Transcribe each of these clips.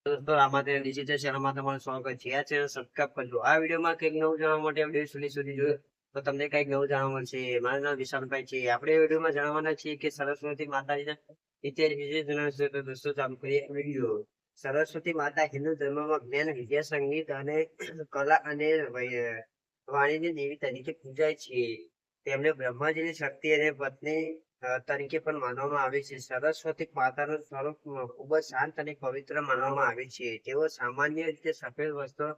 દોસ્તો આમાં ડિજિટલ ચેનલમાં તમારું સ્વાગત છે. આ ચેનલ સબસ્ક્રાઇબ કરજો. આ વિડીયોમાં કંઈક નવું જાણવા માટે વિડીયો સુધી જોયો તો તમને કંઈક નવું જાણવા મળશે. મારું નામ વિશાલભાઈ છે. આપણે વિડીયોમાં જાણવાના છીએ કે સરસ્વતી માતાજીના ઇતિહાસ વિશે જણાવશે. તો દોસ્તો ચાલુ કરીએ વિડીયો. સરસ્વતી માતા હિન્દુ ધર્મમાં જ્ઞાન, વિદ્યા, સંગીત અને કલા અને વાણીની દેવી તરીકે પૂજાય છે. તેમને બ્રહ્માજીની શક્તિ અને પત્ની તરીકે પણ માનવામાં આવે છે. સરસ્વતી માતાનું સ્વરૂપ ખૂબ જ શાંત અને પવિત્ર માનવામાં આવે છે. તેઓ સામાન્ય રીતે સફેદ વસ્ત્રો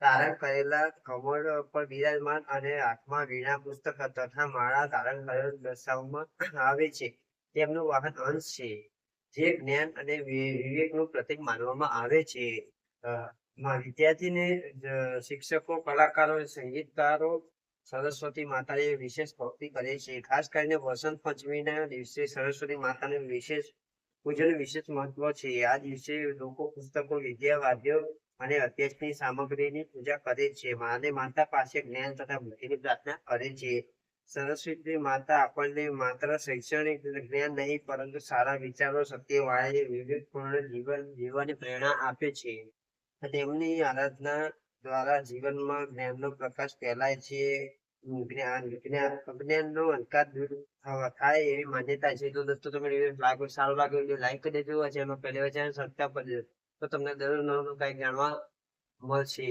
ધારણ કરેલા, કમળ પર બિરાજમાન અને હાથમાં વીણા, પુસ્તક તથા માળા ધારણ કરેલ દર્શાવવામાં આવે છે. તેમનું વાહન હંસ છે, જે જ્ઞાન અને વિવેકનું પ્રતીક માનવામાં આવે છે. વિદ્યાર્થીને શિક્ષકો, કલાકારો, સંગીતકારો સરસ્વતી માતાએ વિશેષ ભક્તિ કરે છે. ખાસ કરીને વસંત પંચમીના દિવસે સરસ્વતી માતાનું પૂજન વિશેષ મહત્વ છે. આ દિવસે લોકો પુસ્તકો, વિદ્યા, વાદ્યો અને અધ્યાત્મની સામગ્રીની પૂજા કરે છે અને માતા પાસે જ્ઞાન તથા બુદ્ધિની પ્રાર્થના કરે છે. સરસ્વતી માતા આપણને માત્ર શૈક્ષણિક જ્ઞાન નહીં, પરંતુ સારા વિચારો, સત્યવાળી, વિવેકપૂર્ણ જીવન જીવવાની પ્રેરણા આપે છે. તેમની આરાધના દ્વારા જીવનમાં જ્ઞાનનો પ્રકાશ ફેલાય છે. અજ્ઞાનનો અંધકાર દૂર થાય એવી માન્યતા છે. તો દોસ્તો તમે સારું લાગે લાઈક કરી દેજો. ચેનલ પહેલી વાર ચેનલ સબસ્ક્રાઇબ કરી દેજો. તો તમને દરરોજ નવું કંઈક જાણવા મળશે.